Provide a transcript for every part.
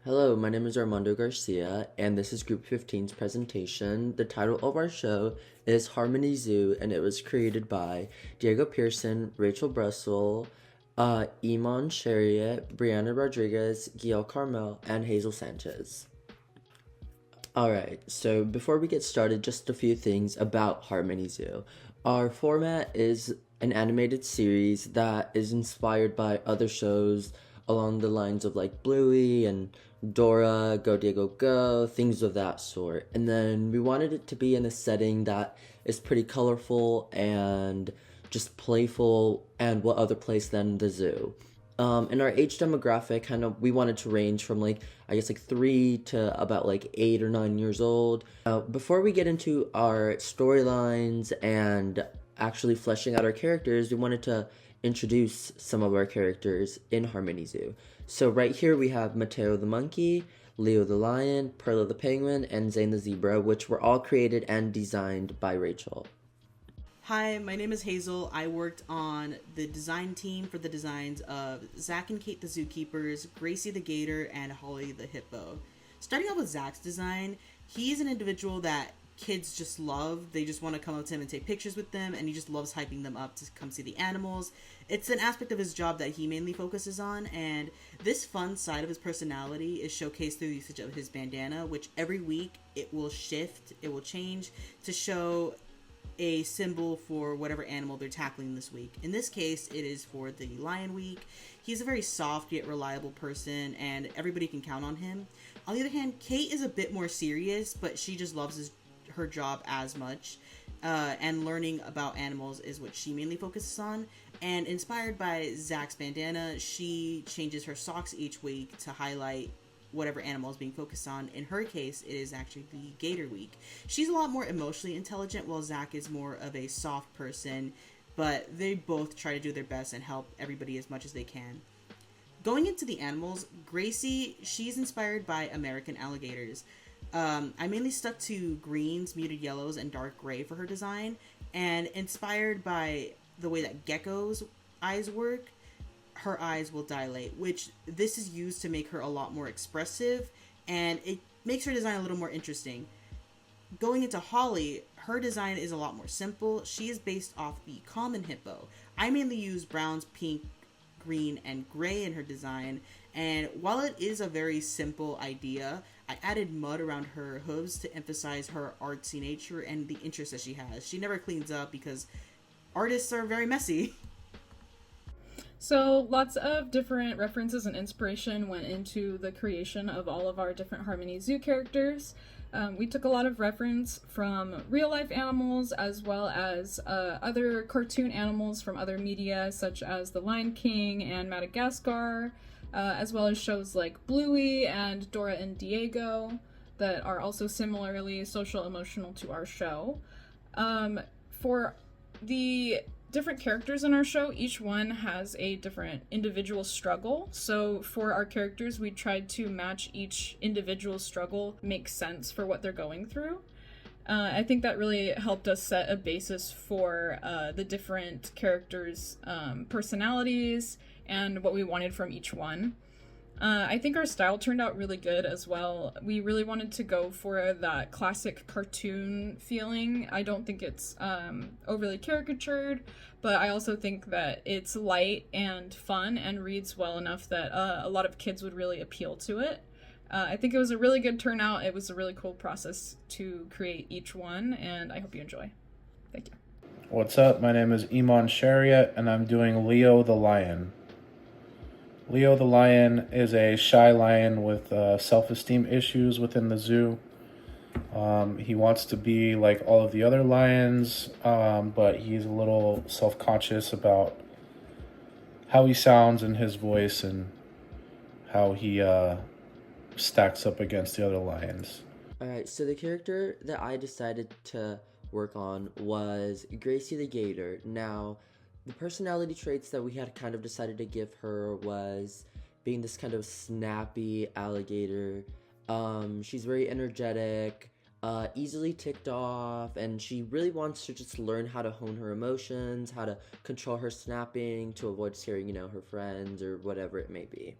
Hello, my name is Armando Garcia, and this is Group 15's presentation. The title of our show is Harmony Zoo, and it was created by Diego Pearson, Rachel Brussel, Iman Chariot, Brianna Rodriguez, Gail Carmel, and Hazel Sanchez. Alright, so before we get started, just a few things about Harmony Zoo. Our format is an animated series that is inspired by other shows along the lines of like Bluey and Dora, Go Diego Go, things of that sort. And then we wanted it to be in a setting that is pretty colorful and just playful, and what other place than the zoo. In our age demographic, kind of, we wanted to range from like, I guess, like 3 to about like 8 or 9 years old. Before we get into our storylines and actually fleshing out our characters, we wanted to introduce some of our characters in Harmony Zoo. So right here we have Mateo the monkey, Leo the lion, Perla the penguin, and Zane the zebra, which were all created and designed by Rachel. Hi, my name is Hazel. I worked on the design team for the designs of Zach and Kate the zookeepers, Gracie the gator, and Holly the hippo. Starting out with Zach's design, he's an individual that kids just love. They just want to come up to him and take pictures with them, and he just loves hyping them up to come see the animals. It's an aspect of his job that he mainly focuses on, and this fun side of his personality is showcased through the usage of his bandana, which every week it will shift, it will change to show a symbol for whatever animal they're tackling this week. In this case, it is for the Lion Week. He's a very soft yet reliable person, and everybody can count on him. On the other hand, Kate is a bit more serious, but she just loves her job as much. And learning about animals is what she mainly focuses on. And inspired by Zach's bandana, she changes her socks each week to highlight whatever animal is being focused on. In her case, it is actually the Gator Week. She's a lot more emotionally intelligent, while Zach is more of a soft person, but they both try to do their best and help everybody as much as they can. Going into the animals, Gracie, she's inspired by American alligators. I mainly stuck to greens, muted yellows, and dark gray for her design, and inspired by the way that geckos' eyes work, her eyes will dilate, which this is used to make her a lot more expressive, and it makes her design a little more interesting. Going into Holly, her design is a lot more simple. She is based off the common hippo. I mainly use browns, pink, green, and gray in her design, and while it is a very simple idea, I added mud around her hooves to emphasize her artsy nature and the interest that she has. She never cleans up because artists are very messy. So, lots of different references and inspiration went into the creation of all of our different Harmony Zoo characters. We took a lot of reference from real life animals as well as other cartoon animals from other media, such as The Lion King and Madagascar, as well as shows like Bluey and Dora and Diego that are also similarly social emotional to our show. For the different characters in our show, each one has a different individual struggle. So for our characters, we tried to match each individual struggle make sense for what they're going through. I think that really helped us set a basis for the different characters' personalities and what we wanted from each one. I think our style turned out really good as well. We really wanted to go for that classic cartoon feeling. I don't think it's overly caricatured, but I also think that it's light and fun and reads well enough that a lot of kids would really appeal to it. I think it was a really good turnout. It was a really cool process to create each one, and I hope you enjoy. Thank you. What's up? My name is Iman Chariot, and I'm doing Leo the lion. Leo the lion is a shy lion with self-esteem issues within the zoo. He wants to be like all of the other lions, but he's a little self-conscious about how he sounds and his voice and how he stacks up against the other lions. Alright, so the character that I decided to work on was Gracie the gator. Now, the personality traits that we had kind of decided to give her was being this kind of snappy alligator. She's very energetic, easily ticked off, and she really wants to just learn how to hone her emotions, how to control her snapping to avoid scaring, her friends or whatever it may be.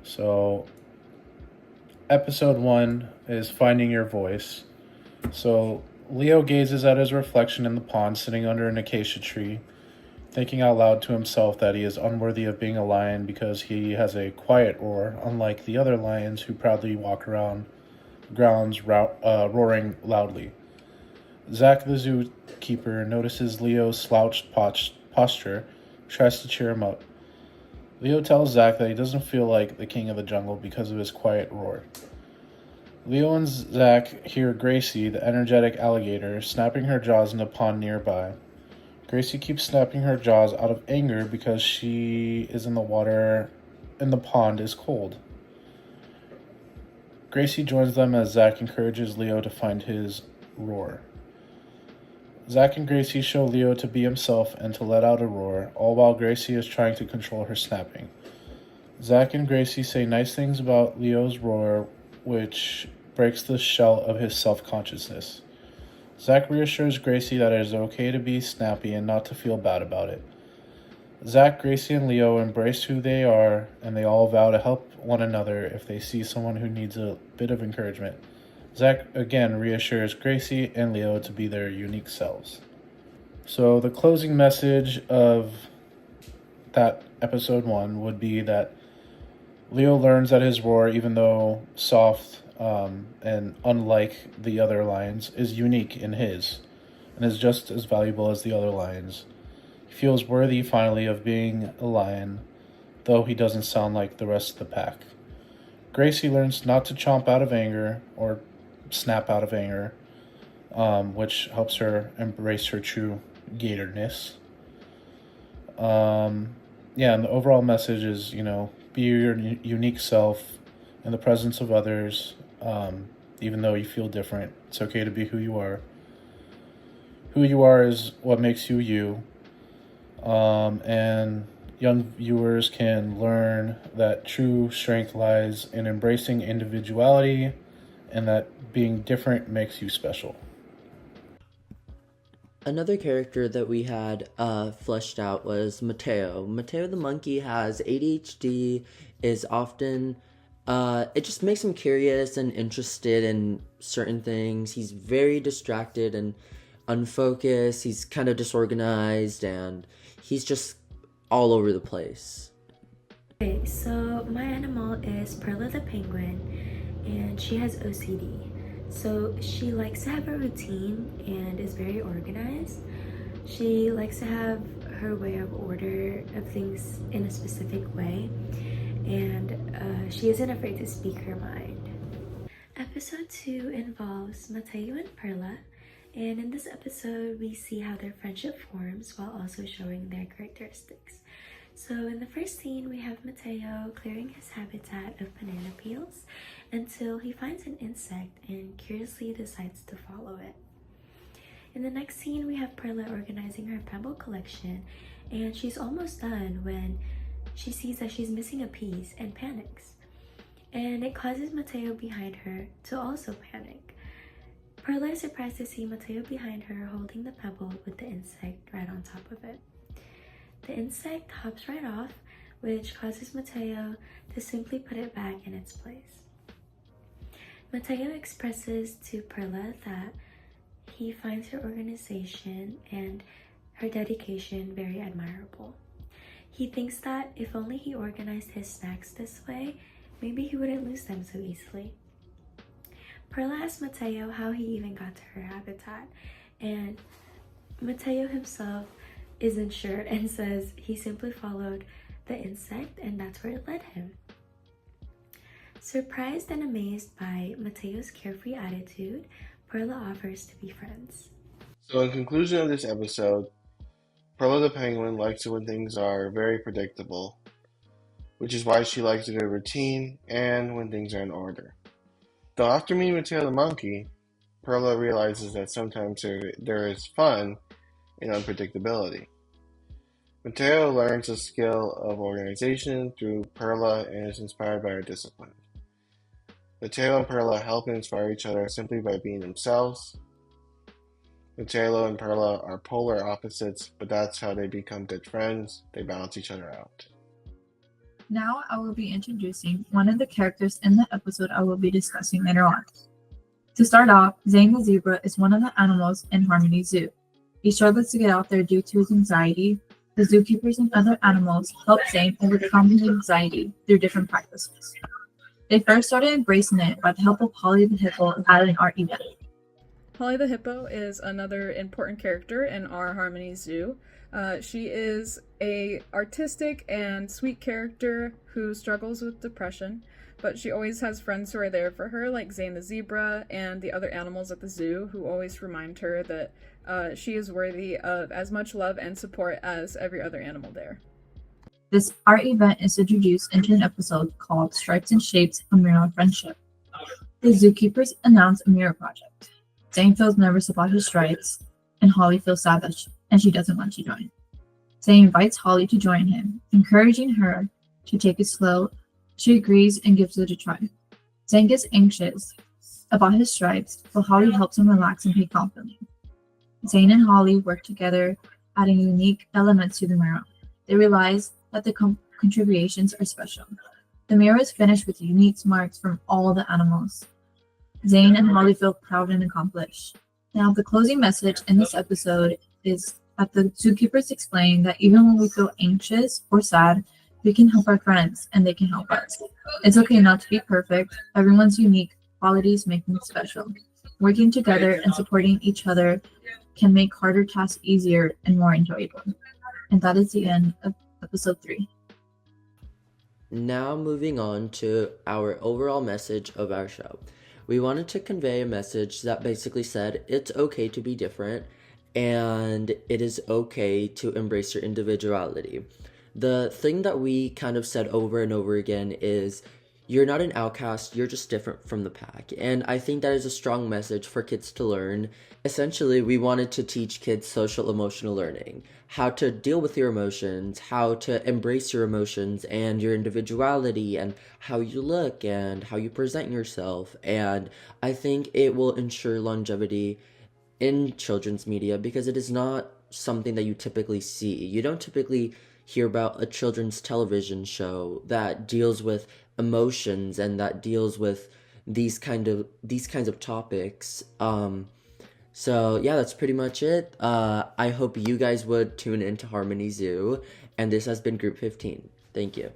So Episode 1 is Finding Your Voice. So, Leo gazes at his reflection in the pond sitting under an acacia tree, thinking out loud to himself that he is unworthy of being a lion because he has a quiet roar, unlike the other lions who proudly walk around grounds roaring loudly. Zack the zookeeper notices Leo's slouched posture, tries to cheer him up. Leo tells Zack that he doesn't feel like the king of the jungle because of his quiet roar. Leo and Zack hear Gracie, the energetic alligator, snapping her jaws in the pond nearby. Gracie keeps snapping her jaws out of anger because she is in the water and the pond is cold. Gracie joins them as Zack encourages Leo to find his roar. Zack and Gracie show Leo to be himself and to let out a roar, all while Gracie is trying to control her snapping. Zack and Gracie say nice things about Leo's roar, which breaks the shell of his self-consciousness. Zack reassures Gracie that it is okay to be snappy and not to feel bad about it. Zack, Gracie, and Leo embrace who they are, and they all vow to help one another if they see someone who needs a bit of encouragement. Zack again reassures Gracie and Leo to be their unique selves. So the closing message of that episode 1 would be that Leo learns that his roar, even though soft and unlike the other lions, is unique in his, and is just as valuable as the other lions. He feels worthy finally of being a lion, though he doesn't sound like the rest of the pack. Gracie learns not to chomp out of anger or snap out of anger, which helps her embrace her true gatorness. Yeah, and the overall message is, be your unique self in the presence of others, even though you feel different. It's okay to be who you are. Who you are is what makes you you. And young viewers can learn that true strength lies in embracing individuality and that being different makes you special. Another character that we had fleshed out was Mateo. Mateo the monkey has ADHD, is often, it just makes him curious and interested in certain things. He's very distracted and unfocused. He's kind of disorganized and he's just all over the place. Okay, so my animal is Perla the penguin, and she has OCD. So she likes to have a routine and is very organized. She likes to have her way of order of things in a specific way, and she isn't afraid to speak her mind. Episode 2 involves Mateo and Perla, and in this episode we see how their friendship forms while also showing their characteristics. So in the first scene, we have Mateo clearing his habitat of banana peels until he finds an insect and curiously decides to follow it. In the next scene, we have Perla organizing her pebble collection, and she's almost done when she sees that she's missing a piece and panics. And it causes Mateo behind her to also panic. Perla is surprised to see Mateo behind her holding the pebble with the insect right on top of it. The insect hops right off, which causes Mateo to simply put it back in its place. Mateo expresses to Perla that he finds her organization and her dedication very admirable. He thinks that if only he organized his snacks this way, maybe he wouldn't lose them so easily. Perla asks Mateo how he even got to her habitat, and Mateo himself isn't sure and says he simply followed the insect and that's where it led him. Surprised and amazed by Mateo's carefree attitude, Perla offers to be friends. So in conclusion of this episode, Perla the penguin likes it when things are very predictable, which is why she likes a good routine and when things are in order. Though after meeting Mateo the monkey, Perla realizes that sometimes there is fun in unpredictability. Mateo learns the skill of organization through Perla and is inspired by her discipline. Mateo and Perla help and inspire each other simply by being themselves. Mateo and Perla are polar opposites, but that's how they become good friends. They balance each other out. Now I will be introducing one of the characters in the episode I will be discussing later on. To start off, Zane the zebra is one of the animals in Harmony Zoo. He struggles to get out there due to his anxiety. The zookeepers and other animals help Zane overcome his anxiety through different practices. They first started embracing it by the help of Holly the hippo at an art event. Holly the hippo is another important character in our Harmony Zoo. She is a artistic and sweet character who struggles with depression, but she always has friends who are there for her, like Zane the zebra and the other animals at the zoo, who always remind her that she is worthy of as much love and support as every other animal there. This art event is introduced into an episode called Stripes and Shapes, A Mural of Friendship. The zookeepers announce a mural project. Zane feels nervous about his stripes, and Holly feels sad and she doesn't want to join. Zane invites Holly to join him, encouraging her to take it slow. She agrees and gives it a try. Zane gets anxious about his stripes, but Holly helps him relax and paint confidently. Zane and Holly work together, adding unique elements to the mural. They realize that the contributions are special. The mural is finished with unique marks from all the animals. Zane and Holly feel proud and accomplished. Now, the closing message in this episode is that the zookeepers explain that even when we feel anxious or sad, we can help our friends and they can help us. It's okay not to be perfect. Everyone's unique qualities make them special. Working together and supporting each other can make harder tasks easier and more enjoyable. And that is the end of episode 3. Now moving on to our overall message of our show. We wanted to convey a message that basically said it's okay to be different and it is okay to embrace your individuality. The thing that we kind of said over and over again is you're not an outcast, you're just different from the pack. And I think that is a strong message for kids to learn. Essentially, we wanted to teach kids social emotional learning, how to deal with your emotions, how to embrace your emotions and your individuality and how you look and how you present yourself. And I think it will ensure longevity in children's media because it is not something that you typically see. You don't typically hear about a children's television show that deals with emotions and that deals with these kinds of topics. So yeah, that's pretty much it. I hope you guys would tune into Harmony Zoo, and this has been Group 15. Thank you.